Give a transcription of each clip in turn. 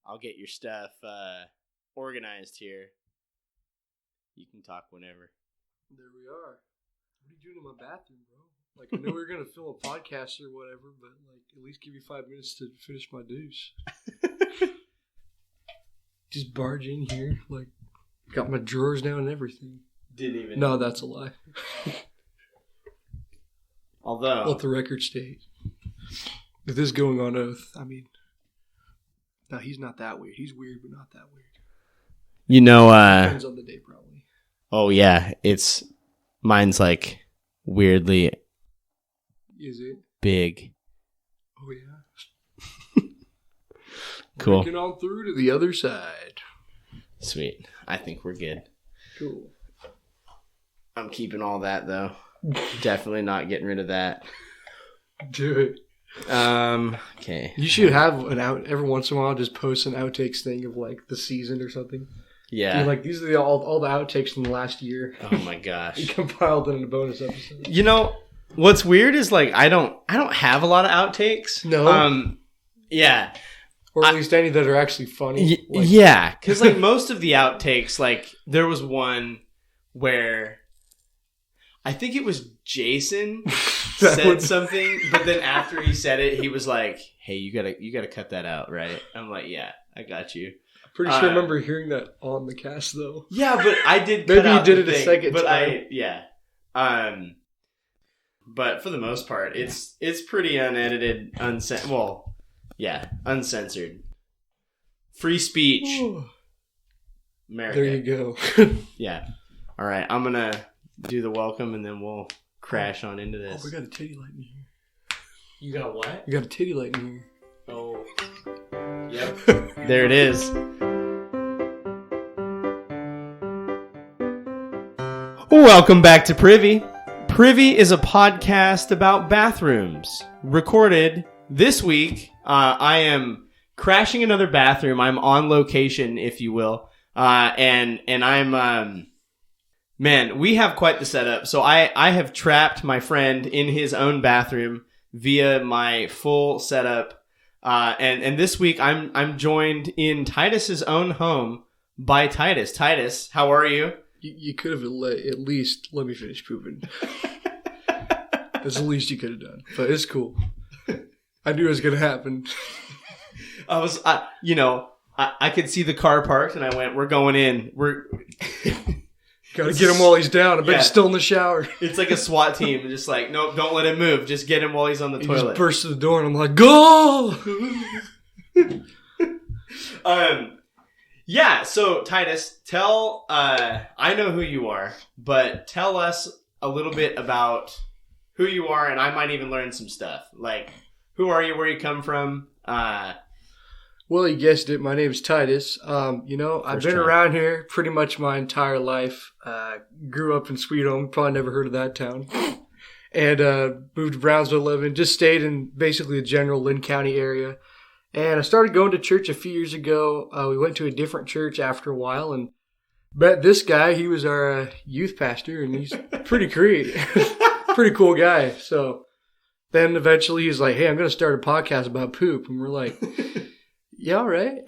I'll get your stuff organized here. You can talk whenever. There we are. What are you doing in my bathroom, bro? Like, I know we're going to film a podcast or whatever, but, like, at least give me 5 minutes to finish my douche. Just barge in here, like, got my drawers down and everything. Didn't even. No, that's a lie. Although. Let the record state. If this is going on oath, I mean, no, he's not that weird. He's weird, but not that weird. You know, Depends on the day, probably. Oh, yeah. Mine's, like, weirdly. Is it? Big. Oh, yeah. Cool. Breaking on through to the other side. Sweet. I think we're good. Cool. I'm keeping all that, though. Definitely not getting rid of that. Do it. Okay. You should have every once in a while, just post an outtakes thing of, like, the season or something. Yeah. Like, these are all the outtakes from the last year. Oh, my gosh. You compiled it in a bonus episode. You know, what's weird is, like, I don't have a lot of outtakes. No. Yeah. Or at least any that are actually funny. Yeah. Because, like, most of the outtakes, like, there was one where I think it was Jason said something, but then after he said it, he was like, "Hey, you gotta cut that out, right?" I'm like, "Yeah, I got you." Pretty sure I remember hearing that on the cast, though. Yeah, but I did. Maybe you did it a second but time. But for the most part, it's pretty unedited, uncensored, free speech. Ooh. America. There you go. Yeah. All right, I'm gonna do the welcome, and then we'll crash on into this. Oh, we got a titty light in here. You got what? We got a titty light in here. Oh. Yep. There it is. Welcome back to Privy. Privy is a podcast about bathrooms. Recorded this week. I am crashing another bathroom. I'm on location, if you will. And I'm man, we have quite the setup. So I have trapped my friend in his own bathroom via my full setup. And this week I'm joined in Titus's own home by Titus. Titus, how are you? You could have at least let me finish pooping. That's the least you could have done. But it's cool. I knew it was going to happen. I could see the car parked and I went, we're going in. Gotta get him while he's down. I bet he's still in the shower. It's like a SWAT team. Just like, nope, don't let him move. Just get him while he's on the toilet. Just burst to the door and I'm like, go! Yeah, so Titus, I know who you are, but tell us a little bit about who you are, and I might even learn some stuff. Like, who are you, where you come from? Well, you guessed it. My name is Titus. I've been around here pretty much my entire life. Grew up in Sweet Home. Probably never heard of that town. And moved to Brownsville 11. Just stayed in basically the general Lynn County area. And I started going to church a few years ago. We went to a different church after a while and met this guy. He was our youth pastor, and he's pretty great. Pretty cool guy. So then eventually he's like, hey, I'm going to start a podcast about poop. And we're like, yeah, all right.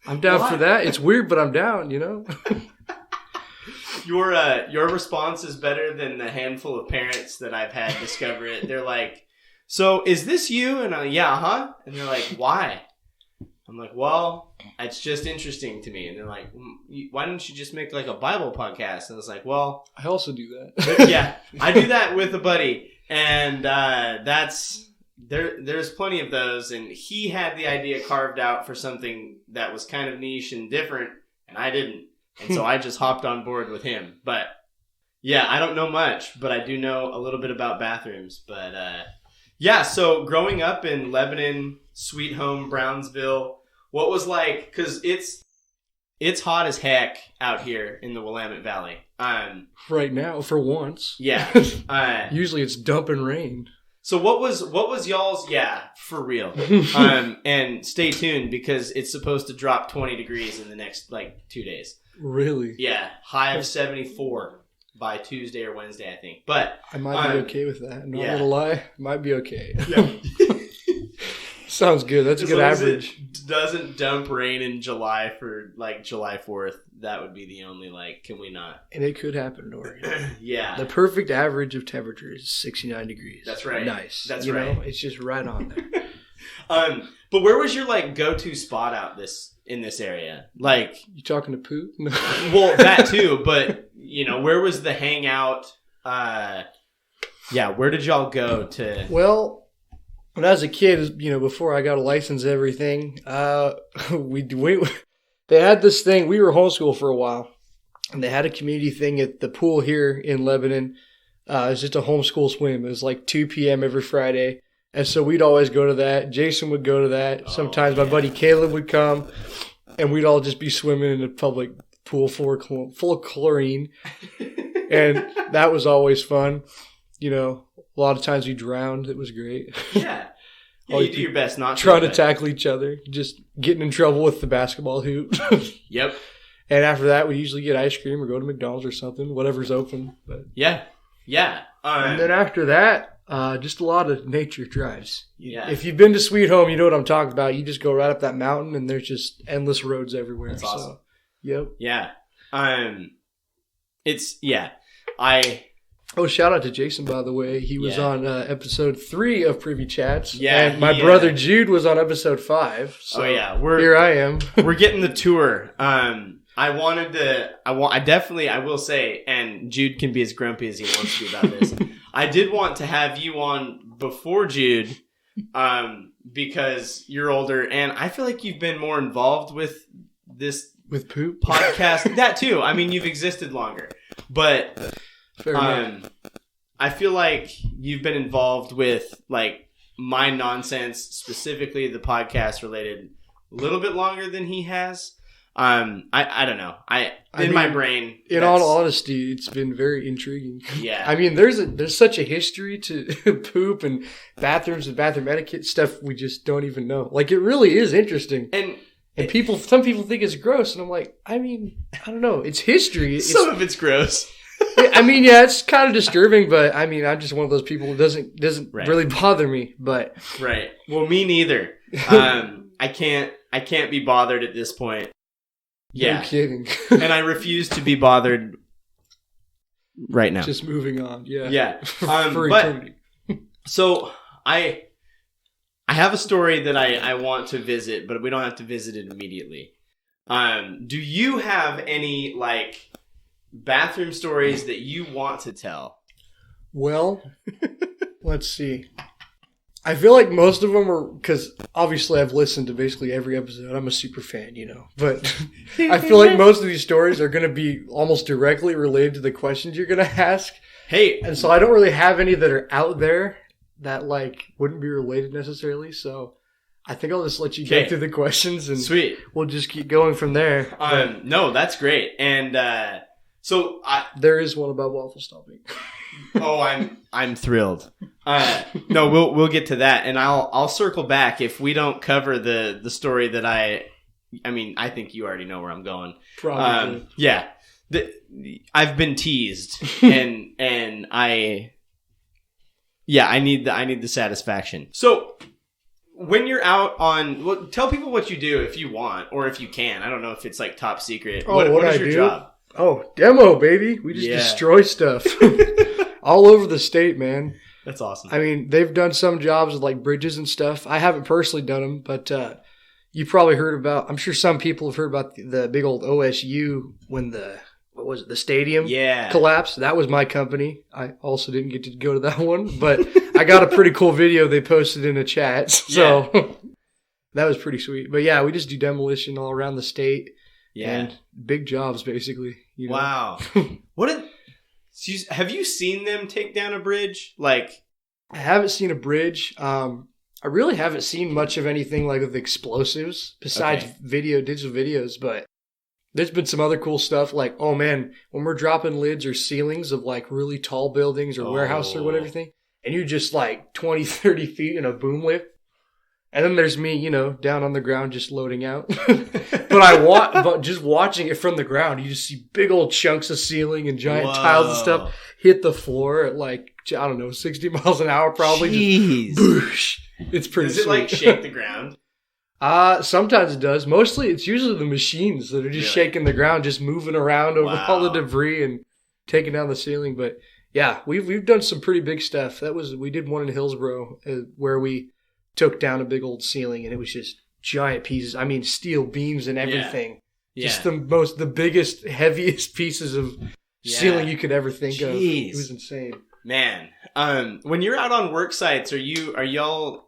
I'm down for that. It's weird, but I'm down, you know? Your response is better than the handful of parents that I've had discover it. They're like, so is this you? And yeah, huh? And they're like, why? I'm like, well, it's just interesting to me. And they're like, why don't you just make like a Bible podcast? And I was like, well, I also do that. Yeah, I do that with a buddy. And there's plenty of those. And he had the idea carved out for something that was kind of niche and different. And I didn't. And so I just hopped on board with him. But yeah, I don't know much, but I do know a little bit about bathrooms. But yeah, so growing up in Lebanon, Sweet Home, Brownsville, what was like, because it's hot as heck out here in the Willamette Valley. Right now, for once. Yeah. Usually it's dumping rain. So what was y'all's, yeah, for real. And stay tuned because it's supposed to drop 20 degrees in the next, 2 days. Really? Yeah. High of 74 by Tuesday or Wednesday, I think. But I might be okay with that. Not gonna lie, might be okay. Yeah. Sounds good. That's a good average. Doesn't dump rain in July for like July 4th. That would be the only can we not? And it could happen in Oregon. Yeah. The perfect average of temperature is 69 degrees. That's right. Nice. That's right. It's just right on there. But where was your go-to spot out in this area? You talking to Pooh? No. Well, that too, but where was the hangout? Where did y'all go to? Well, when I was a kid, before I got a license and everything, they had this thing. We were homeschooled for a while, and they had a community thing at the pool here in Lebanon. It was just a homeschool swim. It was 2 p.m. every Friday. And so we'd always go to that. Jason would go to that. Sometimes my buddy Caleb would come, and we'd all just be swimming in a public pool full of chlorine. And that was always fun. A lot of times we drowned. It was great. Yeah. You do your best not to. Trying to tackle each other. Just getting in trouble with the basketball hoop. Yep. And after that, we usually get ice cream or go to McDonald's or something. Whatever's open. But yeah. Yeah. And then after that, just a lot of nature drives. Yeah. If you've been to Sweet Home, you know what I'm talking about. You just go right up that mountain, and there's just endless roads everywhere. That's awesome. So, yep. Yeah. Shout out to Jason, by the way. He was on episode 3 of Privy Chats. Yeah. And my brother Jude was on episode 5. So here I am. We're getting the tour. I will say, and Jude can be as grumpy as he wants to be about this. I did want to have you on before Jude, because you're older, and I feel like you've been more involved with this poop podcast. That too. I mean, you've existed longer, but I feel like you've been involved with my nonsense, specifically the podcast related, a little bit longer than he has. I don't know. My brain. In all honesty, it's been very intriguing. Yeah. I mean, there's such a history to poop and bathrooms and bathroom etiquette stuff we just don't even know. It really is interesting. And some people think it's gross, and I'm like, I don't know. It's history. Some of it's gross. It's kind of disturbing, but I'm just one of those people who doesn't really bother me. But right. Well, me neither. I can't be bothered at this point. Yeah. No kidding. And I refuse to be bothered right now. Just moving on. Yeah. Yeah. For eternity. So I have a story that I want to visit, but we don't have to visit it immediately. Do you have any bathroom stories that you want to tell? Well, let's see. I feel like most of them are, because obviously I've listened to basically every episode. I'm a super fan, but I feel like most of these stories are going to be almost directly related to the questions you're going to ask. Hey. And so I don't really have any that are out there that wouldn't be related necessarily. So I think I'll just let you get through the questions, and sweet. We'll just keep going from there. No, that's great. And there is one about waffle stomping. Oh, I'm thrilled. No, we'll get to that, and I'll circle back if we don't cover the story that I think you already know where I'm going. Probably. Yeah. I've been teased, and I need the satisfaction. So when you're out on, tell people what you do if you want, or if you can. I don't know if it's top secret. Oh, what is your job? Oh, demo, baby. We just destroy stuff all over the state, man. That's awesome. They've done some jobs with bridges and stuff. I haven't personally done them, but you probably heard about, I'm sure some people have heard about the big old OSU when the stadium collapsed. That was my company. I also didn't get to go to that one, but I got a pretty cool video they posted in a chat. So that was pretty sweet. But yeah, we just do demolition all around the state. Yeah. And big jobs, basically. Wow. Have you seen them take down a bridge? I haven't seen a bridge. I really haven't seen much of anything with explosives besides digital videos, but there's been some other cool stuff oh man, when we're dropping lids or ceilings of really tall buildings or warehouse or whatever thing, and you're just 20, 30 feet in a boom lift. And then there's me, down on the ground just loading out. But just watching it from the ground, you just see big old chunks of ceiling and giant tiles and stuff hit the floor at 60 miles an hour probably. Jeez. Just boosh. It's pretty Does it sweet. like shake the ground? Sometimes it does. Mostly, it's usually the machines that are just shaking the ground, just moving around over all the debris and taking down the ceiling. But yeah, we've done some pretty big stuff. We did one in Hillsboro where we took down a big old ceiling, and it was just giant pieces. I mean, steel beams and everything. Yeah. Just the biggest, heaviest pieces of ceiling you could ever think of. It was insane. Man, when you're out on work sites, are y'all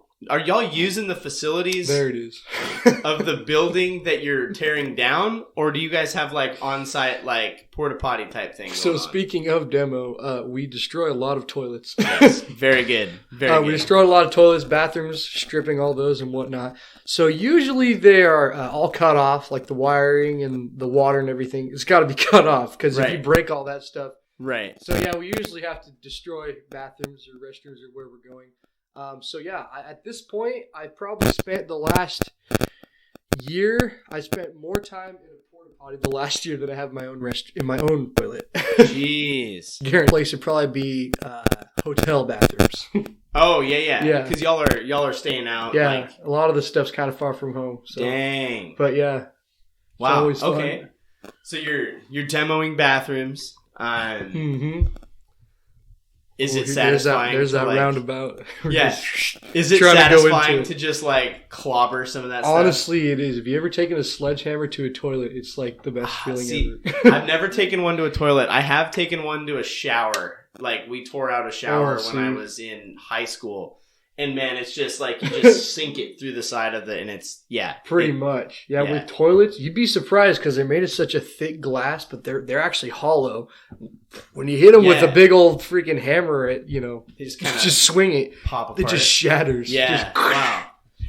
using the facilities? There it is. Of the building that you're tearing down, or do you guys have like on-site like porta potty type thing? So speaking of demo, we destroy a lot of toilets. Yes, very good. Very good. We destroy a lot of toilets, bathrooms, stripping all those and whatnot. So usually they are all cut off, like the wiring and the water and everything. It's got to be cut off because if you break all that stuff. Right. So yeah, we usually have to destroy bathrooms or restrooms or where we're going. So yeah, at this point, I probably spent the last year. I spent more time in a porta potty the last year than I have my own in my own toilet. Jeez. Guaranteed place would probably be hotel bathrooms. Oh yeah. Because y'all are staying out. Yeah, like... a lot of the stuff's kind of far from home. So. Dang. But yeah. Wow. Okay. So you're demoing bathrooms. Is it satisfying? There's that roundabout. Yeah. Is it satisfying to just like clobber some of that stuff? Honestly, it is. If you ever taken a sledgehammer to a toilet, it's like the best feeling ever. I've never taken one to a toilet. I have taken one to a shower. Like we tore out a shower when I was in high school. And man, it's just like you just sink it through the side of and it's, pretty much. Yeah, with toilets, you'd be surprised because they're made of such a thick glass, but they're actually hollow. When you hit them with a big old freaking hammer, just swing it, pop apart. It just shatters. Yeah, wow.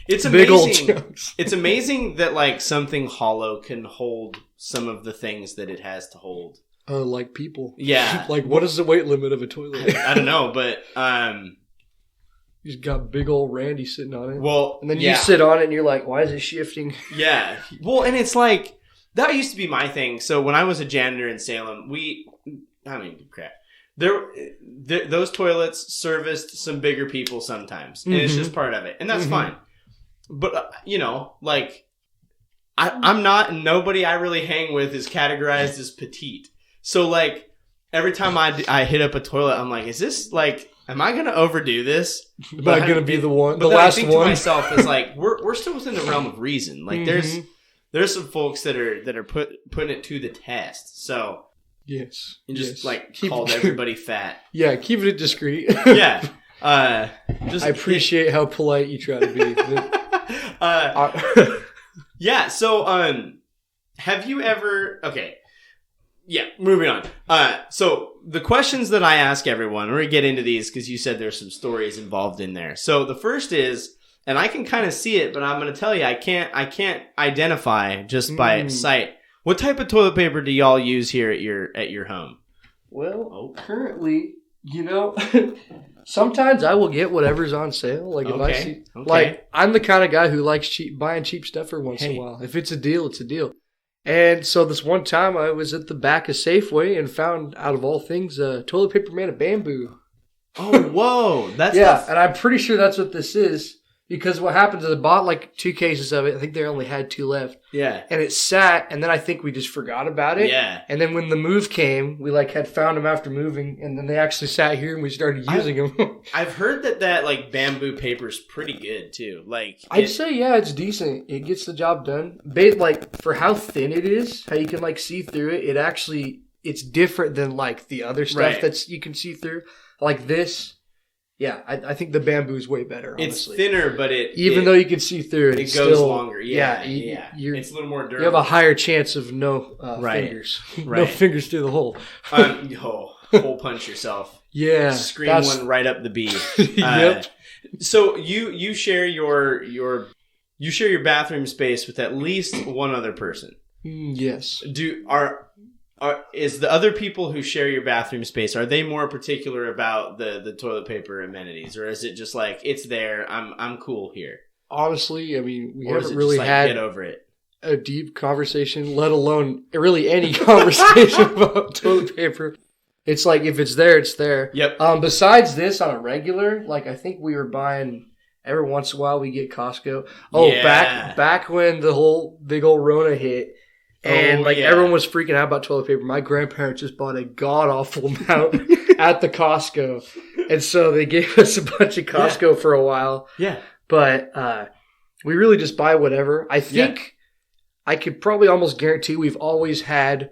It's amazing. Big old chunks. It's amazing that like something hollow can hold some of the things that it has to hold. Like people. Yeah. Like what is the weight limit of a toilet? I don't know, but you just got big old Randy sitting on it. Well, and then you sit on it and you're like, why is it shifting? Yeah. Well, and it's like, that used to be my thing. So when I was a janitor in Salem, those toilets serviced some bigger people sometimes. And it's just part of it. And that's fine. But, I'm not, and nobody I really hang with is categorized as petite. So like, every time I hit up a toilet, I'm like, is this like... Am I going to overdo this? Am I going to be the one? The last one? I think to myself is like, we're still within the realm of reason. Like there's some folks that are putting it to the test. So yes, and just called everybody fat. Yeah, keep it discreet. Yeah, I appreciate how polite you try to be. Yeah. So have you ever? Okay. Yeah, moving on. So the questions that I ask everyone, we're going to get into these because you said there's some stories involved in there. So the first is, and I can kind of see it, but I'm going to tell you, I can't identify just by sight. What type of toilet paper do y'all use here at your home? Well, currently, sometimes I will get whatever's on sale. Like if I see, like I'm the kind of guy who likes buying cheap stuff every once in a while. If it's a deal, it's a deal. And so this one time I was at the back of Safeway and found, out of all things, toilet paper made of bamboo. Oh, whoa. That's and I'm pretty sure that's what this is. Because what happens is I bought like 2 cases of it. I think they only had 2 left. Yeah. And it sat, and then I think we just forgot about it. Yeah. And then when the move came, we had found them after moving, and then they actually sat here and we started using them. I've heard that like bamboo paper is pretty good too. Like I'd say it's decent. It gets the job done. Like for how thin it is, how you can like see through it. It's different than like the other stuff that's you can see through. Like this. Yeah, I think the bamboo is way better, honestly. It's thinner, but even though you can see through it, it goes longer. Yeah. It's a little more durable. You have a higher chance of no fingers. No fingers through the hole. Hole punch yourself. Yeah. Scream one right up the bee. Yep. So you share your bathroom space with at least one other person. Yes. Is the other people who share your bathroom space, are they more particular about the toilet paper amenities, or is it just like it's there? I'm cool here. Honestly, I mean, we haven't really had get over it. A deep conversation, let alone really any conversation about toilet paper. It's like if it's there, it's there. Yep. Besides this, on a regular, like I think we were buying every once in a while we get Costco. Oh, Yeah. back when the whole big old Rona hit, and everyone was freaking out about toilet paper. My grandparents just bought a god awful amount at the Costco, and so they gave us a bunch of Costco for a while. Yeah, but we really just buy whatever. I think I could probably almost guarantee we've always had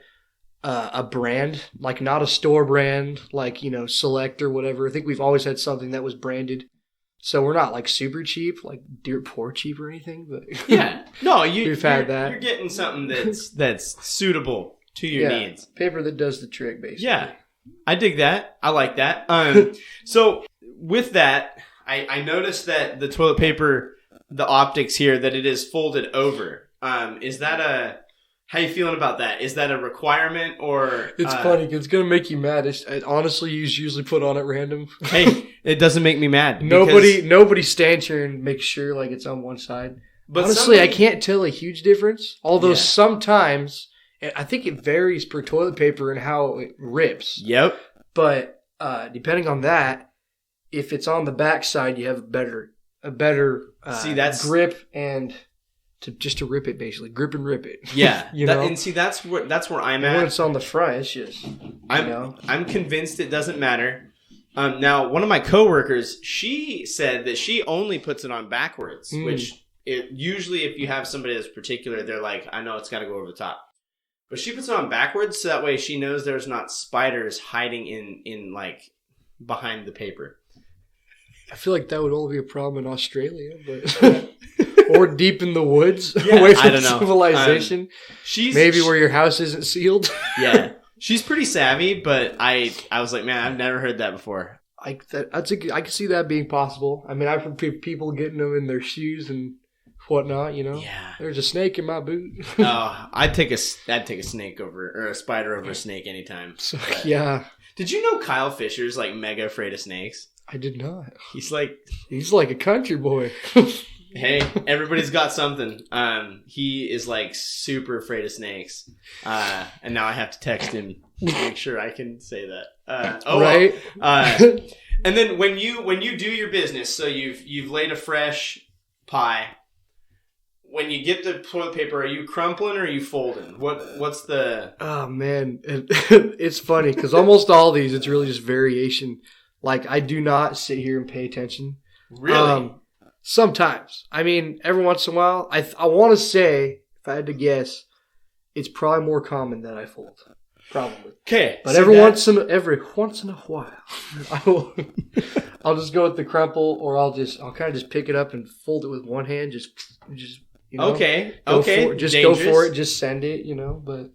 a brand, like not a store brand, like, you know, Select or whatever. I think we've always had something that was branded. So we're not like super cheap, like dirt poor cheap or anything. But no, we've had that. You're getting something that's suitable to your needs. Paper that does the trick, basically. Yeah, I dig that. I like that. So with that, I noticed that the toilet paper, the optics here, that it is folded over. Is that how you feeling about that? Is that a requirement or? It's funny because it's gonna make you mad. It honestly, you usually put on at random. Hey, it doesn't make me mad. Nobody stands here and makes sure like it's on one side. But honestly, I can't tell a huge difference. Although sometimes, I think it varies per toilet paper and how it rips. Yep. But depending on that, if it's on the back side, you have a better that's grip and. To rip it, basically. Grip and rip it. Yeah. You know? And see, that's where I'm at. When it's on the front, it's just, I'm convinced it doesn't matter. Now, one of my coworkers, she said that she only puts it on backwards, which usually if you have somebody that's particular, they're like, I know it's got to go over the top. But she puts it on backwards so that way she knows there's not spiders hiding in like, behind the paper. I feel like that would only be a problem in Australia, but... Or deep in the woods, away from civilization. Maybe where your house isn't sealed. Yeah, she's pretty savvy, but I was like, man, I've never heard that before. I can see that being possible. I mean, I've heard people getting them in their shoes and whatnot. You know, there's a snake in my boot. Oh, I'd take a snake or a spider over a snake anytime. So, yeah. Did you know Kyle Fisher's like mega afraid of snakes? I did not. He's like a country boy. Hey, everybody's got something. He is like super afraid of snakes. And now I have to text him to make sure I can say that. Right. And then when you do your business, so you've laid a fresh pie. When you get the toilet paper, are you crumpling or are you folding? What's the? Oh man, it's funny because almost all these, it's really just variation. Like I do not sit here and pay attention. Really? Sometimes. I mean, every once in a while, I want to say, if I had to guess, it's probably more common that I fold. Probably. Okay. But so every once in a while, I'll just go with the crumple, or I'll kind of just pick it up and fold it with one hand. Just you know. Okay. Go for it. Just send it. You know, but.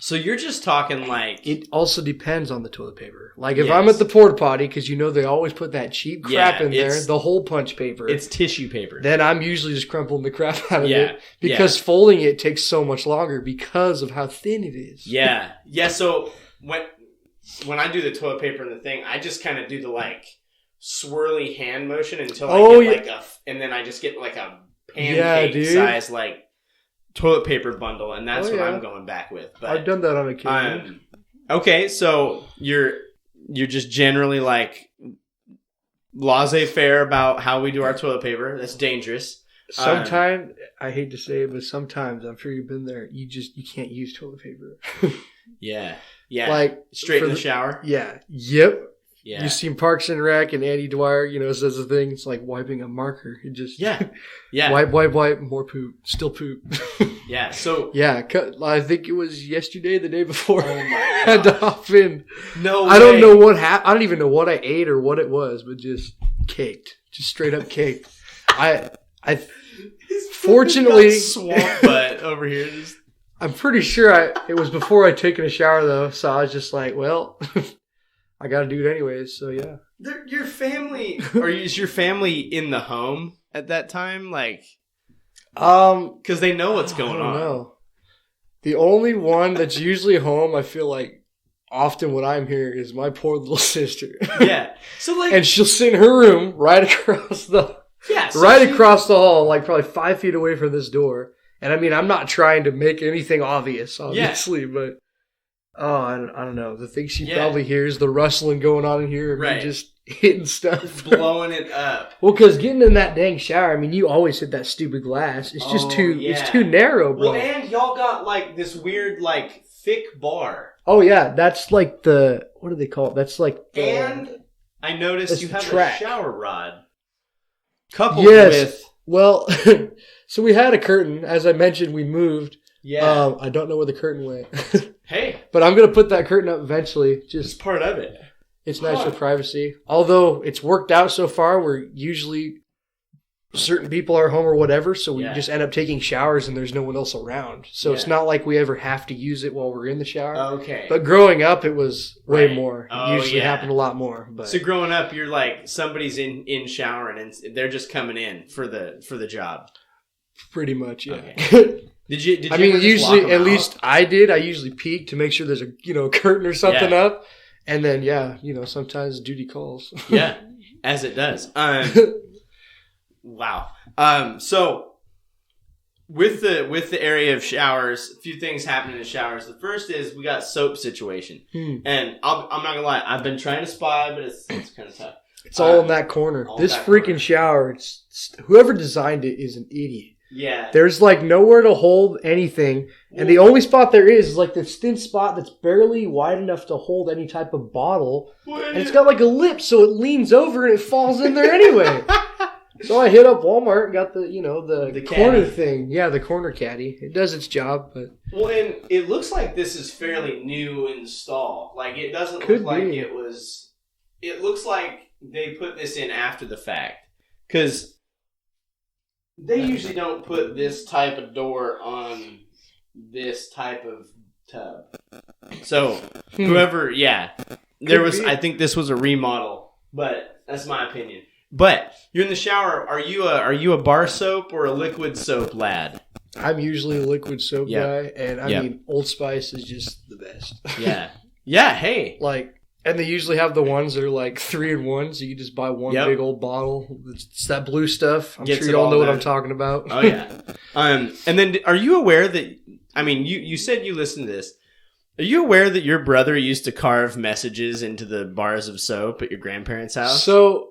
So you're just talking like... It also depends on the toilet paper. Like if I'm at the porta potty, because you know they always put that cheap crap in there, the whole punch paper. It's tissue paper. Then I'm usually just crumpling the crap out of it. Because folding it takes so much longer because of how thin it is. Yeah. Yeah, so when I do the toilet paper and the thing, I just kind of do the like swirly hand motion until I get like and then I just get like a pancake size like... toilet paper bundle, and that's what I'm going back with. But I've done that on occasion. Okay, so you're just generally like laissez-faire about how we do our toilet paper. That's dangerous. Sometimes I hate to say it, but sometimes I'm sure you've been there. You can't use toilet paper. Yeah. Like straight in the shower. Yeah. Yep. Yeah. You've seen Parks and Rec and Andy Dwyer, says the thing. It's like wiping a marker. You just wipe, more poop, still poop. Yeah. So I think it was yesterday, the day before. Oh my had to hop in. No, I don't know what happened. I don't even know what I ate or what it was, but just caked, just straight up caked. I fortunately swamp butt over here. I'm pretty sure it was before I'd taken a shower though, so I was just like, well. I got to do it anyways, so yeah. Your family, or is your family in the home at that time? Like, because they know what's going on. No, the only one that's usually home, I feel like, often when I'm here is my poor little sister. Yeah, so like, and she'll sit in her room right across the across the hall, like probably 5 feet away from this door. And I mean, I'm not trying to make anything obvious, obviously, but. Oh, I don't know. The thing she probably hears, the rustling going on in here, and me just hitting stuff. Just blowing it up. Well, because getting in that dang shower, I mean, you always hit that stupid glass. It's just it's too narrow, bro. Well, and y'all got like this weird, like, thick bar. Oh, yeah. That's like what do they call it? That's like and I noticed you have a shower rod. Coupled with... Well, so we had a curtain. As I mentioned, we moved. Yeah. I don't know where the curtain went. Hey. But I'm going to put that curtain up eventually. It's part of it. It's nice for privacy. Although it's worked out so far, we're usually certain people are home or whatever, so we just end up taking showers and there's no one else around. So it's not like we ever have to use it while we're in the shower. Okay. But growing up, it was way more. It usually happened a lot more. But. So growing up, you're like, somebody's in showering and they're just coming in for the job. Pretty much, yeah. Okay. Did you I mean, usually, at least I did. I usually peek to make sure there's a curtain or something up. And then, sometimes duty calls. Yeah, as it does. Wow. So with the area of showers, a few things happen in the showers. The first is we got soap situation, and I'm not gonna lie, I've been trying to spy, but it's kind of tough. It's all in that corner. This freaking shower, whoever designed it is an idiot. Yeah. There's like nowhere to hold anything. And the only spot there is like this thin spot that's barely wide enough to hold any type of bottle. And it's got like a lip so it leans over and it falls in there anyway. So I hit up Walmart and got the corner thing. Yeah, the corner caddy. It does its job, but well, and it looks like this is fairly new install. Like it doesn't look like it was. It looks like they put this in after the fact because they usually don't put this type of door on this type of tub. So whoever, there was. I think this was a remodel, but that's my opinion. But you're in the shower. Are you a bar soap or a liquid soap lad? I'm usually a liquid soap guy, and I mean Old Spice is just the best. Yeah. Hey, and they usually have the ones that are like 3-in-1, so you just buy one big old bottle. It's that blue stuff. I'm sure you all know what I'm talking about. Oh yeah. And then are you aware that? I mean, you said you listened to this. Are you aware that your brother used to carve messages into the bars of soap at your grandparents' house? So.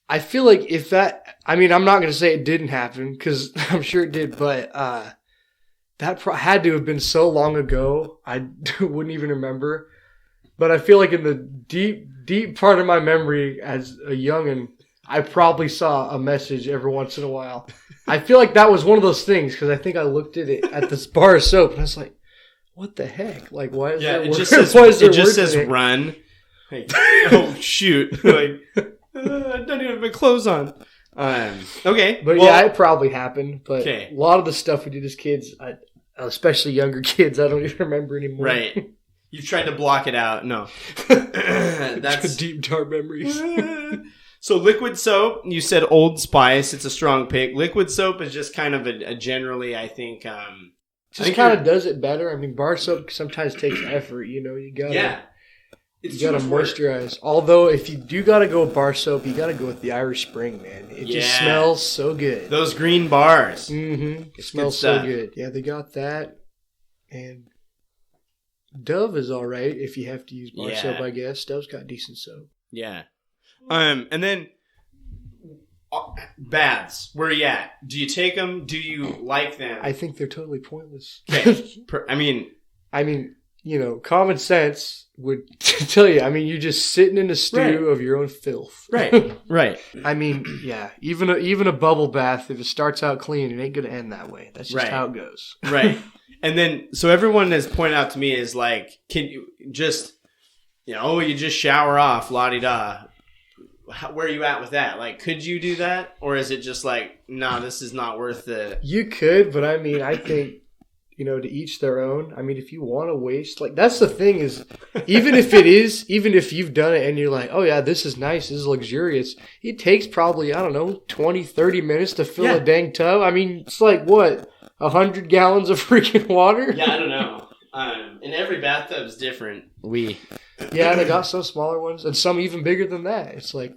I feel like I'm not going to say it didn't happen because I'm sure it did, but that had to have been so long ago, I wouldn't even remember. But I feel like in the deep, deep part of my memory as a youngin', I probably saw a message every once in a while. I feel like that was one of those things because I think I looked at it at this bar of soap and I was like, what the heck? Like, why is there it just says run. Like, oh shoot! Like I don't even have my clothes on. Okay, but it probably happened. But a lot of the stuff we did as kids, especially younger kids, I don't even remember anymore. Right? You've tried to block it out. No, that's deep dark memories. So liquid soap, you said Old Spice. It's a strong pick. Liquid soap is just kind of a generally, I think. Just kind of does it better. I mean, bar soap sometimes takes effort. You gotta. You gotta moisturize. Although, if you do gotta go with bar soap, you gotta go with the Irish Spring, man. It just smells so good. Those green bars. Mm-hmm. It smells so good. Yeah, they got that. And Dove is all right if you have to use bar soap, I guess. Dove's got decent soap. Yeah. And then baths. Where are you at? Do you take them? Do you like them? I think they're totally pointless. Okay. I mean, common sense would tell you, you're just sitting in a stew of your own filth. Right. I mean, even a bubble bath, if it starts out clean, it ain't going to end that way. That's just how it goes. Right. And then, so everyone has pointed out to me is like, can you just, you just shower off, la-di-da. Where are you at with that? Like, could you do that? Or is it just like, nah, this is not worth the... You could, but I think... to each their own. I mean, if you want to waste, that's the thing is, even if you've done it and you're like, oh yeah, this is nice, this is luxurious, it takes probably, 20, 30 minutes to fill a dang tub. I mean, it's like, what, 100 gallons of freaking water? Yeah, I don't know. And every bathtub's different. Yeah, they got some smaller ones and some even bigger than that. It's like,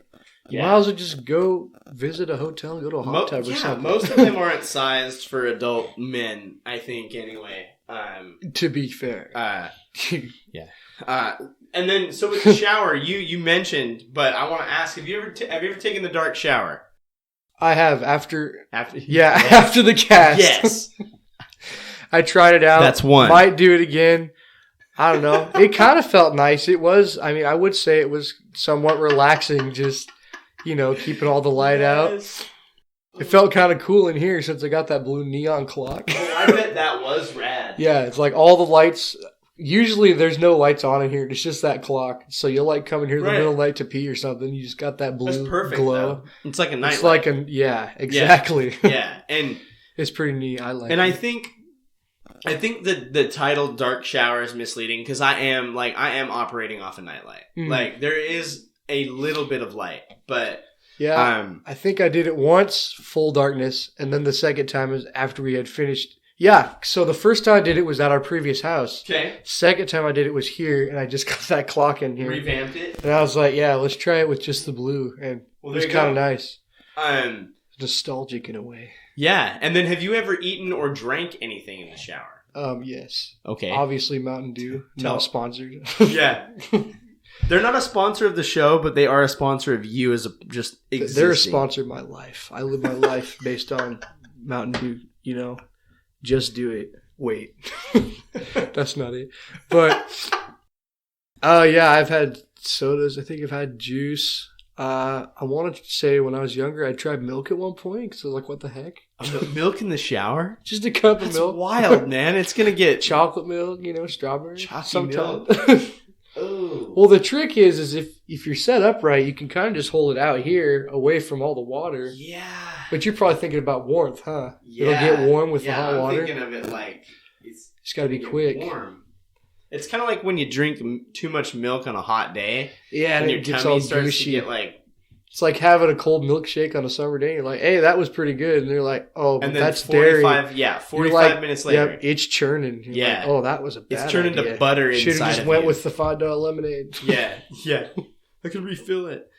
You might as well just go visit a hotel and go to a hot tub or something. Most of them aren't sized for adult men, I think, anyway. To be fair. And then, so with the shower, you mentioned, but I want to ask, have you ever taken the dark shower? I have, after the cast. Yes. I tried it out. That's one. Might do it again. I don't know. It kind of felt nice. It was, I would say it was somewhat relaxing, just, keeping all the light out. It felt kind of cool in here since I got that blue neon clock. Oh, I bet that was rad. Yeah, it's like all the lights. Usually there's no lights on in here. It's just that clock. So you'll come in here in the middle of the night to pee or something. You just got that blue glow. Though. It's like a night light. Like exactly. Yeah, and it's pretty neat. I like it. And I think the title "Dark Shower" is misleading because I am operating off a nightlight. Like there is a little bit of light, but I think I did it once, full darkness, and then the second time was after we had finished. Yeah, so the first time I did it was at our previous house. Okay. Second time I did it was here, and I just got that clock in here. Revamped it. And I was like, yeah, let's try it with just the blue. And it was kind of nice. Nostalgic in a way. Yeah, and then have you ever eaten or drank anything in the shower? Yes. Okay. Obviously Mountain Dew, not sponsored. Yeah. They're not a sponsor of the show, but they are a sponsor of you as just existing. They're a sponsor of my life. I live my life based on Mountain Dew, Just do it. Wait. That's not it. But, I've had sodas. I think I've had juice. I wanted to say when I was younger, I tried milk at one point because I was like, what the heck? Milk in the shower? Just a cup of milk. That's wild, man. It's going to get... Chocolate milk, strawberry. Milk. Oh. Well, the trick is if you're set up right, you can kind of just hold it out here away from all the water. Yeah. But you're probably thinking about warmth, huh? Yeah. It'll get warm with the hot water. I'm thinking of it like it's got to be quick. Warm. It's kind of like when you drink too much milk on a hot day. Yeah, and your gets tummy all starts gushy. To get it's like having a cold milkshake on a summer day. You're like, hey, that was pretty good. And they're like, oh, but that's dairy. 45 minutes later. Yep, it's churning. You're like, oh, that was a bad It's turning to butter inside. Should have just went with the $5 lemonade. Yeah. I could refill it.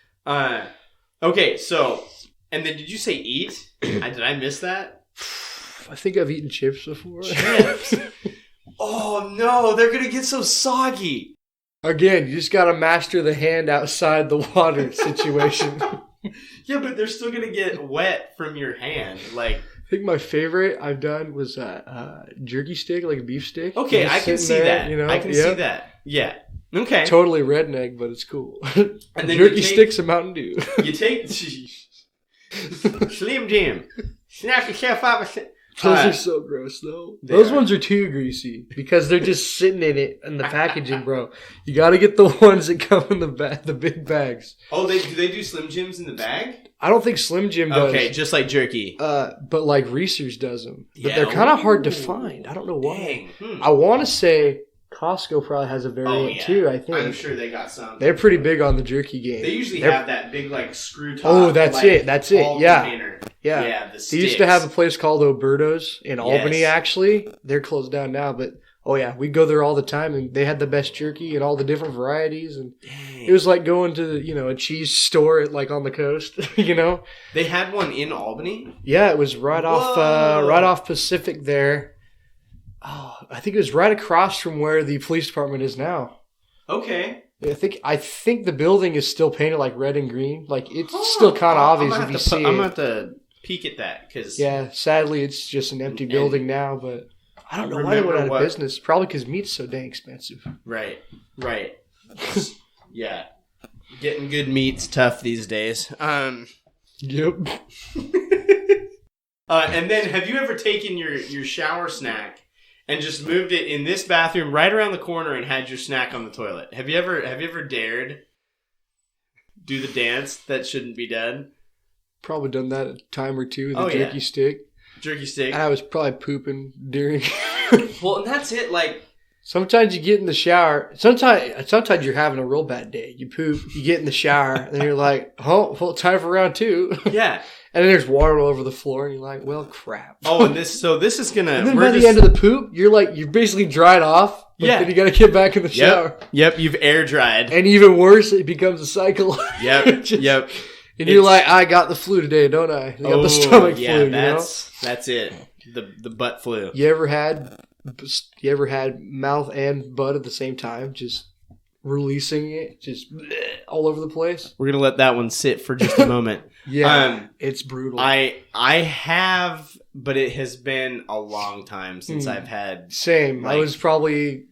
Okay, so, and then did you say eat? Did I miss that? I think I've eaten chips before. Chips? Oh, no, they're going to get so soggy. Again, you just got to master the hand outside the water situation. Yeah, but they're still going to get wet from your hand. I think my favorite I've done was jerky steak, like a beef steak. Okay, I can see that. I can see that. Yeah. Okay. Totally redneck, but it's cool. And then jerky sticks and Mountain Dew. You take... Slim Jim. Snap yourself up. Those are so gross, though. Those ones are too greasy because they're just sitting in it in the packaging, bro. You got to get the ones that come in the big bags. Oh, do they do Slim Jims in the bag? I don't think Slim Jim does. Okay, just like jerky. But like Reese's does them. But they're kind of hard to find. I don't know why. I want to say Costco probably has a variant too, I think. I'm sure they got some. They're pretty big on the jerky game. They usually have that big screw top. Oh, that's it. That's it. Yeah. Container. Yeah. They used to have a place called Oberto's in Albany, actually. They're closed down now, but we go there all the time, and they had the best jerky and all the different varieties, and it was like going to a cheese store on the coast. They had one in Albany. Yeah, it was right off Pacific there. Oh, I think it was right across from where the police department is now. Okay. I think the building is still painted red and green. It's still kind of obvious if you see it. I'm going to have to peek at that because sadly it's just an empty building now. But I don't know why they went out of business. Probably because meat's so dang expensive. Right. Yeah, getting good meat's tough these days. Yep. And then, have you ever taken your shower snack and just moved it in this bathroom right around the corner and had your snack on the toilet? Have you ever dared do the dance that shouldn't be done? Probably done that a time or two with a jerky stick. Jerky stick. And I was probably pooping during. Well, and that's it. Sometimes you get in the shower. Sometimes you're having a real bad day. You poop. You get in the shower, and then you're like, "Oh, well, time for round 2." Yeah. And then there's water all over the floor, and you're like, well, crap. Oh, and this is gonna... And then by the end of the poop, you're basically dried off. But then you gotta get back in the shower. Yep, you've air dried. And even worse, it becomes a cycle. Yep. And you're like, I got the flu today, don't I? I got the stomach flu, you know? That's it. The butt flu. You ever had mouth and butt at the same time? Just releasing it just all over the place? We're going to let that one sit for just a moment. Yeah, it's brutal. I have, but it has been a long time since I've had. Same. I was probably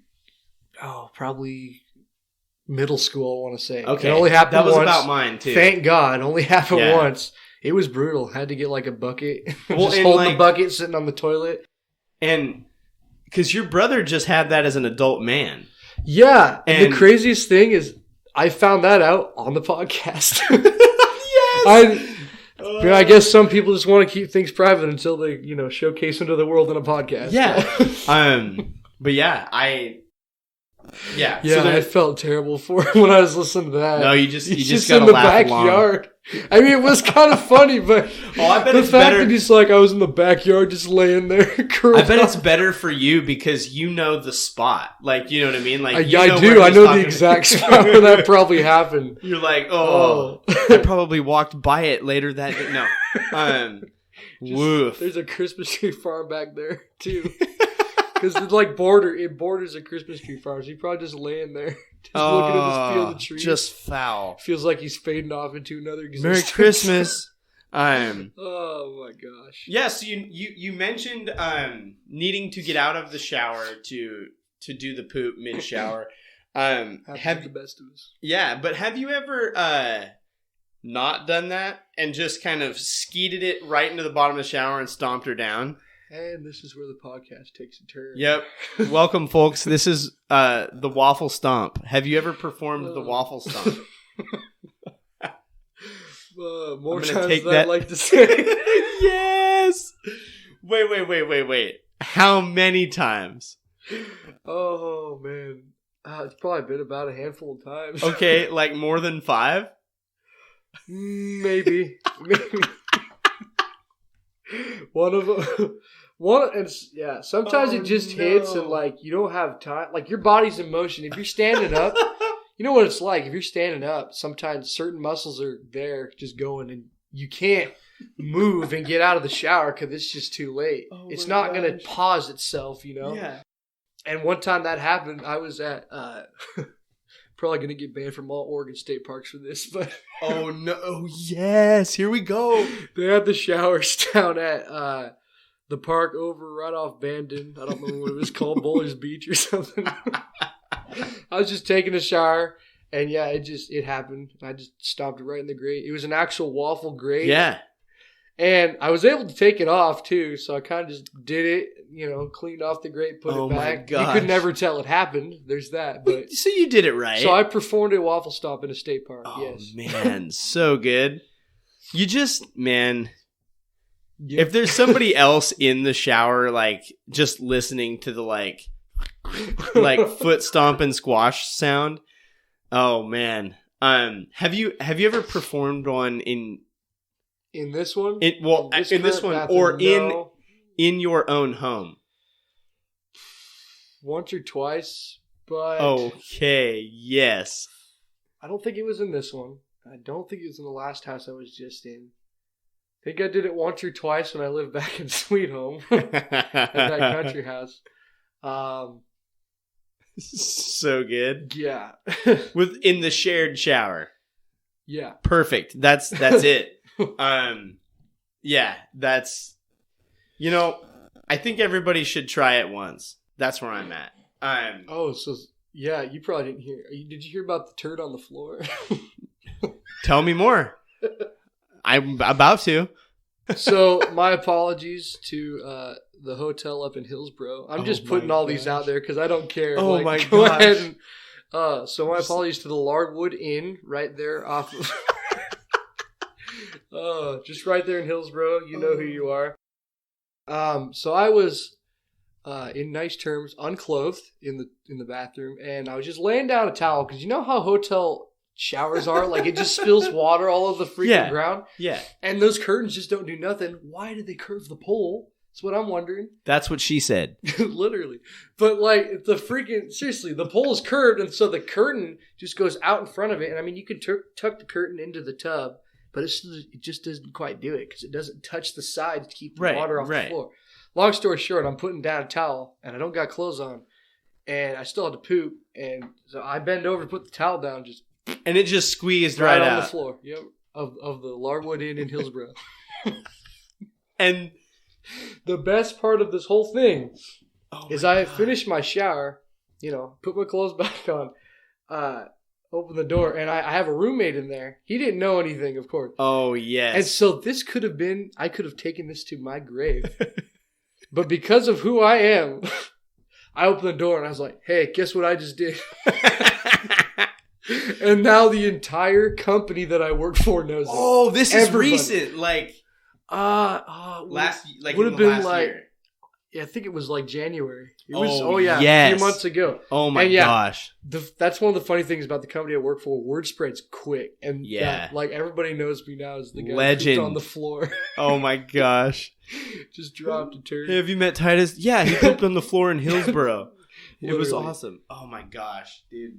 middle school, I want to say. Okay. It only happened once. That was about mine, too. Thank God. Only happened once. It was brutal. Had to get like a bucket. Well, just hold the bucket sitting on the toilet. And because your brother just had that as an adult man. Yeah. And the craziest thing is I found that out on the podcast. Yes. I guess some people just want to keep things private until they, showcase them to the world in a podcast. Yeah. But yeah, Yeah, so I felt terrible for him when I was listening to that. No, you just in the backyard. Along. I mean, it was kind of funny, but I bet the it's fact better that he's like, I was in the backyard just laying there. I bet it's better for you because you know the spot. Like, you know what I mean? Like, I do. I know the exact spot where that probably happened. You're like, I probably walked by it later that day. No. Woof. There's a Christmas tree farm back there too. Because it borders a Christmas tree farm. So he's probably just laying there, just looking at this field of trees. Just foul. Feels like he's fading off into another existence. Merry Christmas. Oh my gosh. Yes, you mentioned needing to get out of the shower to do the poop mid shower. Have the best of us. Yeah, but have you ever not done that and just kind of skeeted it right into the bottom of the shower and stomped her down? And this is where the podcast takes a turn. Yep. Welcome, folks. This is the Waffle Stomp. Have you ever performed the Waffle Stomp? More times than I'd like to say. Yes. Wait. How many times? Oh, man. It's probably been about a handful of times. Okay, like more than 5? Maybe. One of them. Sometimes it just hits and like you don't have time. Like your body's in motion. If you're standing up, you know what it's like. If you're standing up, sometimes certain muscles are there just going and you can't move and get out of the shower because it's just too late. It's not going to pause itself, Yeah. And one time that happened, I was at, probably going to get banned from all Oregon State parks for this, but. Oh, no. Oh, yes. Here we go. They had the showers down at the park over right off Bandon. I don't remember what it was called, Bowler's Beach or something. I was just taking a shower, and yeah, it happened. I just stopped it right in the grate. It was an actual Waffle Grate. Yeah. And I was able to take it off, too, so I kind of just did it, cleaned off the grate, put it back. My gosh. You could never tell it happened. There's that. But so you did it right. So I performed a waffle stomp in a state park, yes. Man, so good. You just, man, if there's somebody else in the shower, like, just listening to the, like foot stomp and squash sound, oh, man. Have you ever performed one in this one? In this one, or in your own home? Once or twice, but... Okay, yes. I don't think it was in this one. I don't think it was in the last house I was just in. I think I did it once or twice when I lived back in Sweet Home at that country house. So good. Yeah. In the shared shower. Yeah. Perfect. That's it. Yeah, that's, I think everybody should try it once. That's where I'm at. Yeah, you probably didn't hear. Did you hear about the turd on the floor? Tell me more. I'm about to. So my apologies to the hotel up in Hillsborough. I'm just putting all these out there because I don't care. Oh my go gosh. ahead and, so my apologies to the Lardwood Inn right there off of just right there in Hillsborough. You know who you are. So I was in nice terms unclothed in the bathroom, and I was just laying down a towel because you know how hotel showers are, like it just spills water all over the freaking ground. Yeah. And those curtains just don't do nothing. Why did they curve the pole? That's what I'm wondering. That's what she said. Literally. But like seriously, the pole is curved, and so the curtain just goes out in front of it. And I mean, you can tuck the curtain into the tub, but it just doesn't quite do it because it doesn't touch the side to keep the Right, water off the floor. Long story short, I'm putting down a towel and I don't got clothes on, and I still had to poop, and so I bend over to put the towel down, and it just squeezed right out on the floor. Yep, of the Larwood Inn in Hillsborough. And the best part of this whole thing is I finished my shower, put my clothes back on, open the door, and I have a roommate in there. He didn't know anything, of course. Oh, yes. And so this could have been, I could have taken this to my grave. But because of who I am, I opened the door and I was like, hey, guess what I just did? And now the entire company that I work for knows it. Oh, this Everybody. is recent. Like, last year. Yeah, I think it was like January. It was, yes. a few months ago. Oh my gosh. That's one of the funny things about the company I work for. Word spreads quick. And everybody knows me now as the guy Legend. who pooped on the floor. Oh my gosh. Just dropped a turd. Hey, have you met Titus? Yeah, he pooped on the floor in Hillsborough. It was awesome. Oh my gosh, dude.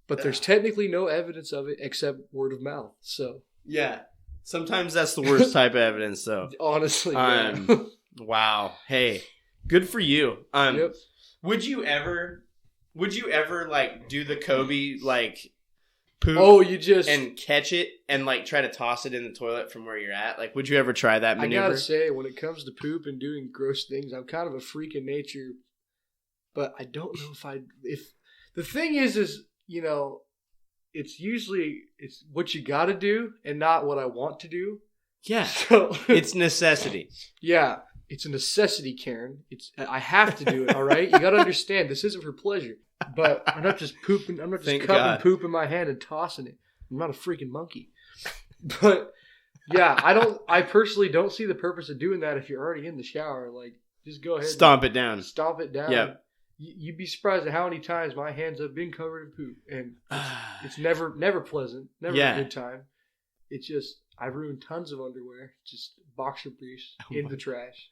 But there's technically no evidence of it except word of mouth. So yeah. Sometimes that's the worst type of evidence, though. Honestly, wow. Hey, good for you. Yep. Would you ever like do the Kobe like poop? Oh, and catch it and like try to toss it in the toilet from where you're at? Like, would you ever try that maneuver? I gotta say, when it comes to poop and doing gross things, I'm kind of a freak in nature. But I don't know if the thing is. It's what you got to do and not what I want to do. Yeah. So, it's necessity. Yeah. It's a necessity, Karen. I have to do it, all right? You got to understand, this isn't for pleasure. But I'm not just pooping. I'm not just cupping poop in my hand and tossing it. I'm not a freaking monkey. But, yeah, I personally don't see the purpose of doing that if you're already in the shower. Like, just go ahead. Stomp it down. Stomp it down. Yep. You'd be surprised at how many times my hands have been covered in poop, and it's never pleasant, never a good time. It's just I've ruined tons of underwear, just boxer briefs in the trash.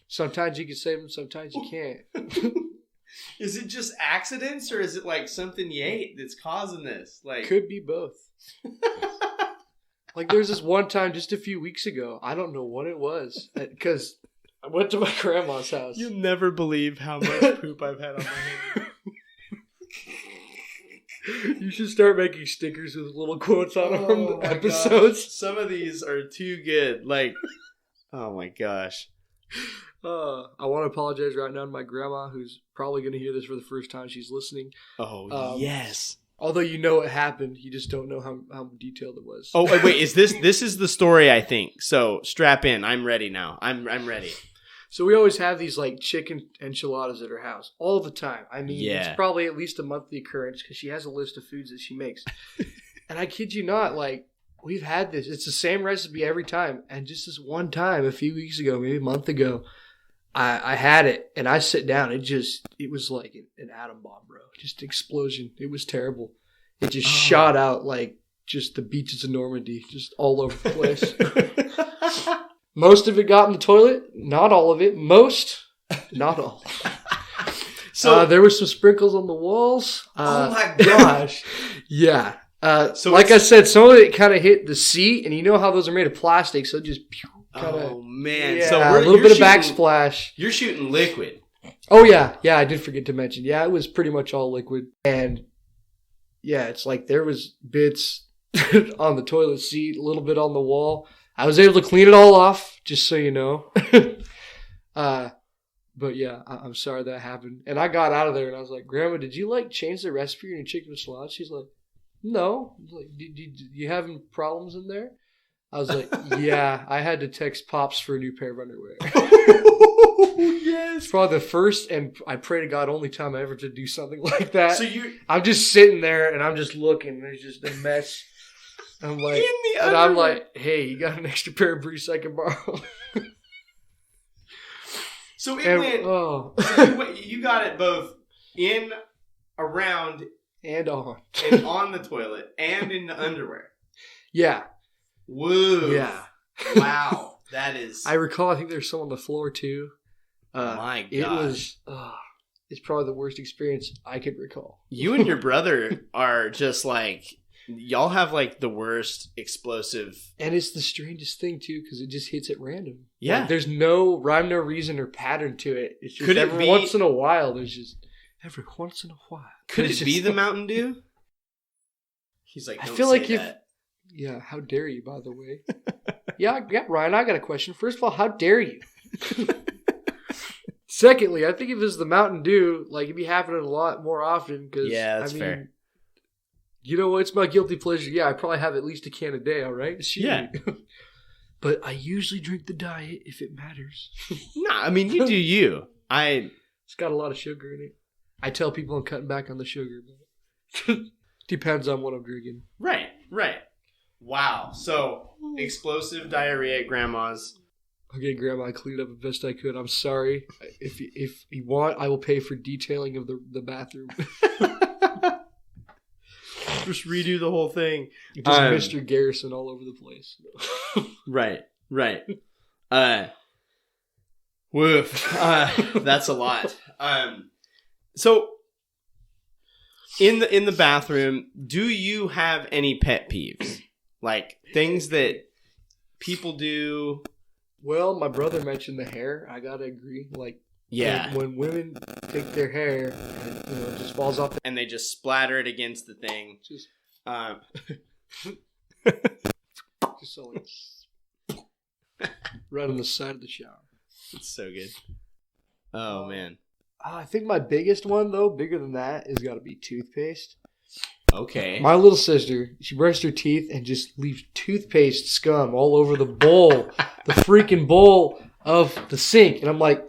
Sometimes you can save them, sometimes you can't. Is it just accidents, or is it like something you ate that's causing this? Like, could be both. Like there's this one time just a few weeks ago. I don't know what it was because. I went to my grandma's house. You'll never believe how much poop I've had on my hand. You should start making stickers with little quotes on them from the episodes. Gosh. Some of these are too good. Like, oh my gosh. I want to apologize right now to my grandma, who's probably going to hear this for the first time. She's listening. Oh, yes. Although you know it happened, you just don't know how detailed it was. Oh, wait, is this is the story, I think. So strap in. I'm ready now. I'm ready. So we always have these like chicken enchiladas at her house all the time. I mean, It's probably at least a monthly occurrence because she has a list of foods that she makes. And I kid you not, like we've had this. It's the same recipe every time. And just this one time, a few weeks ago, maybe a month ago, I had it and I sit down. It was like an atom bomb, bro. Just an explosion. It was terrible. It just shot out like just the beaches of Normandy, just all over the place. Most of it got in the toilet. Not all of it. Most, not all. So there were some sprinkles on the walls. Oh my gosh. Yeah. So like I said, some of it kind of hit the seat, and you know how those are made of plastic, so it just kind of. Oh man! Yeah, so a little bit of backsplash. You're shooting liquid. Oh yeah. I did forget to mention. Yeah, it was pretty much all liquid, and yeah, it's like there was bits on the toilet seat, a little bit on the wall. I was able to clean it all off, just so you know. But yeah, I'm sorry that happened. And I got out of there and I was like, Grandma, did you like change the recipe in your chicken enchilada? She's like, no. I was like, you having problems in there? I was like, yeah, I had to text Pops for a new pair of underwear. Yes. It's probably the first and I pray to God only time I ever to do something like that. So I'm just sitting there and I'm just looking. There's just a mess. I'm like, and I'm like, hey, you got an extra pair of briefs I can borrow? So you got it both in, around, and on, and on the toilet, and in the underwear. Yeah. Woo. Yeah. Wow. That is. I recall. I think there's some on the floor too. My God. It was. It's probably the worst experience I could recall. You and your brother are just like Y'all have like the worst explosive. And it's the strangest thing too, because it just hits at random. Yeah. Like, there's no rhyme, no reason or pattern to it. It's just Could it every be- once in a while, every once in a while. Could It's it be just- the Mountain Dew? He's like, I don't feel say like if that. Yeah, how dare you, by the way. yeah, Ryan, I got a question. First of all, how dare you? Secondly, I think if it was the Mountain Dew, like, it'd be happening a lot more often. Cause, Yeah, that's fair. You know what? It's my guilty pleasure. Yeah, I probably have at least a can a day, all right? Shoot. Yeah. But I usually drink the diet if it matters. Nah, I mean, you do you. It's got a lot of sugar in it. I tell people I'm cutting back on the sugar, but depends on what I'm drinking. Right. Wow. So, explosive diarrhea at grandma's. Okay, Grandma, I cleaned up the best I could. I'm sorry. If you want, I will pay for detailing of the bathroom. Just redo the whole thing. Just Mr. Garrison all over the place. Right. Woof. That's a lot. So, in the bathroom, do you have any pet peeves? Like, things that people do? Well, my brother mentioned the hair. I gotta agree. Like, Yeah. when women take their hair and it just falls off, And they just splatter it against the thing. just so like right on the side of the shower. It's so good. Oh, man. I think my biggest one, though, bigger than that, is got to be toothpaste. Okay. My little sister, she brushed her teeth and just leaves toothpaste scum all over the bowl, the freaking bowl of the sink. And I'm like,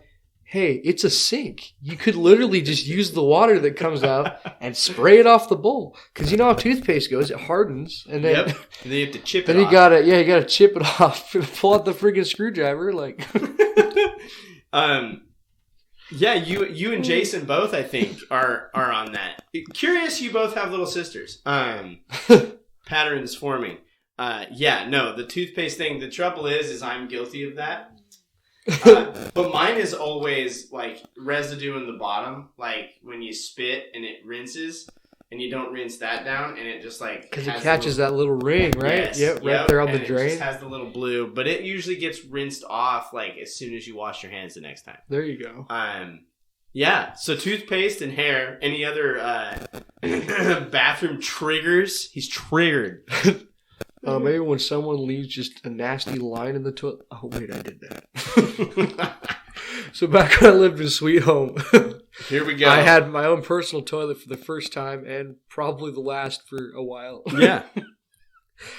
hey, it's a sink. You could literally just use the water that comes out and spray it off the bowl. Because you know how toothpaste goes. It hardens. And then, And then you have to chip it then off. you gotta chip it off. Pull out the freaking screwdriver. Like, Yeah, you and Jason both, I think, are on that. Curious, you both have little sisters. Patterns forming. Yeah, no, the toothpaste thing. The trouble is I'm guilty of that. But mine is always like residue in the bottom, like when you spit and it rinses, and you don't rinse that down, and it just like because it catches that little ring, right? Yes, Yep, right there on the and drain. It just has the little blue, but it usually gets rinsed off like as soon as you wash your hands the next time. There you go. Yeah. So toothpaste and hair. Any other bathroom triggers? He's triggered. Maybe when someone leaves just a nasty line in the toilet. Oh wait, I did that. So back when I lived in Sweet Home, here we go. I had my own personal toilet for the first time and probably the last for a while. Yeah.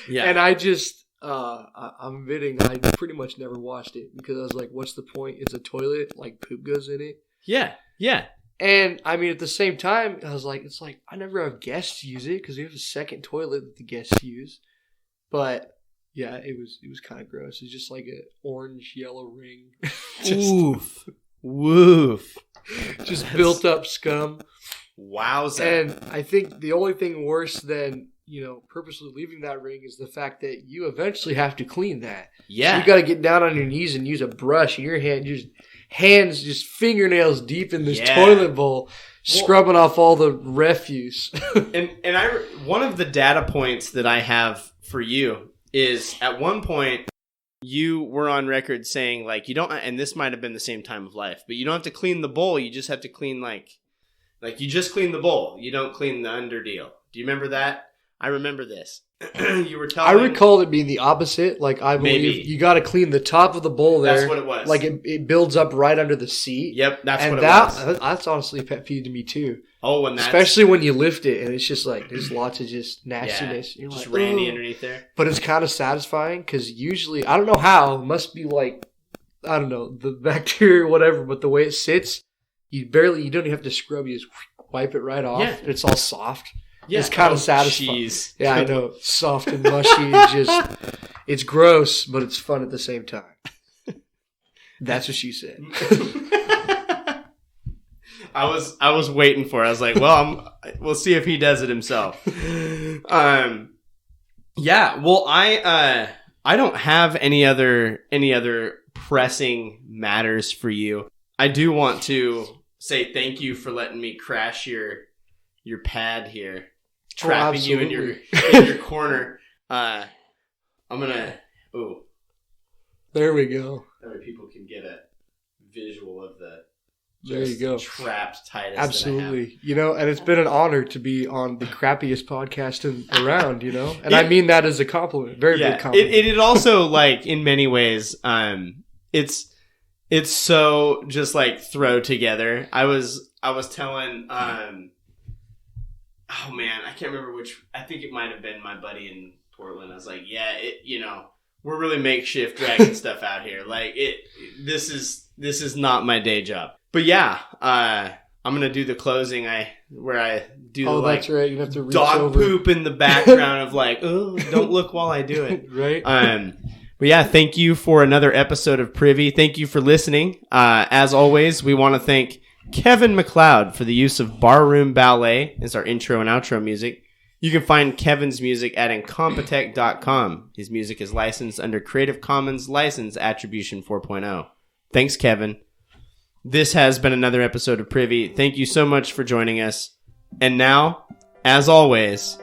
Yeah. And I just, I'm admitting, I pretty much never washed it because I was like, what's the point? It's a toilet, like poop goes in it. Yeah. Yeah. And I mean, at the same time, I was like, it's like, I never have guests use it because we have a second toilet that the guests use. But yeah, it was kind of gross. It's just like an orange yellow ring. Woof. Just built up scum. Wowza. And I think the only thing worse than, purposely leaving that ring is the fact that you eventually have to clean that. Yeah. So you got to get down on your knees and use a brush in your hands just fingernails deep in this toilet bowl, scrubbing off all the refuse. and one of the data points that I have for you is at one point you were on record saying like you don't, and this might have been the same time of life, but you don't have to clean the bowl. You just have to clean like you just clean the bowl. You don't clean the under deal. Do you remember that? I remember this. You were telling. I recall it being the opposite. Like I believe you got to clean the top of the bowl there. That's what it was. Like it builds up right under the seat. Yep, that's what it was. That's honestly a pet peeve to me too. Oh, especially when you lift it and it's just like there's lots of just nastiness. Yeah, You're just like, randy underneath there. But it's kind of satisfying because usually I don't know how it must be like I don't know the bacteria or whatever, but the way it sits, you don't even have to scrub. You just wipe it right off. Yeah. And it's all soft. Yeah, it's kind of satisfying. Cheese. Yeah, I know. Soft and mushy. It's gross, but it's fun at the same time. That's what she said. I was waiting for it. I was like, well, we'll see if he does it himself. Yeah. Well, I don't have any other pressing matters for you. I do want to say thank you for letting me crash your pad here. trapping you in your corner. I'm gonna. Ooh. There we go. That way people can get a visual of the. There you go. Trapped Titus. Absolutely. And it's been an honor to be on the crappiest podcast around, And I mean that as a compliment. Very big compliment. It also, in many ways, it's so just, throw together. I was telling, oh, man, I can't remember which, I think it might have been my buddy in Portland. I was like, we're really makeshift dragging stuff out here. This is not my day job. But yeah, I'm gonna do the closing. Where I do the that's right. You have to reach dog over. Poop in the background of oh, don't look while I do it. Right. But yeah, thank you for another episode of Privy. Thank you for listening. As always, we want to thank Kevin MacLeod for the use of Barroom Ballet as our intro and outro music. You can find Kevin's music at incompetech.com. His music is licensed under Creative Commons License Attribution 4.0. Thanks, Kevin. This has been another episode of Privy. Thank you so much for joining us. And now, as always,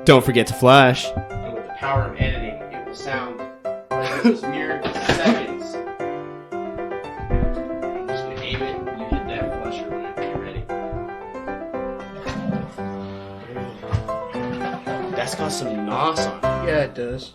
don't forget to flush. And with the power of editing, it will sound like it was mere seconds. I'm just going to aim it. You hit that flusher whenever you're ready. That's got some nos on it. Yeah, it does.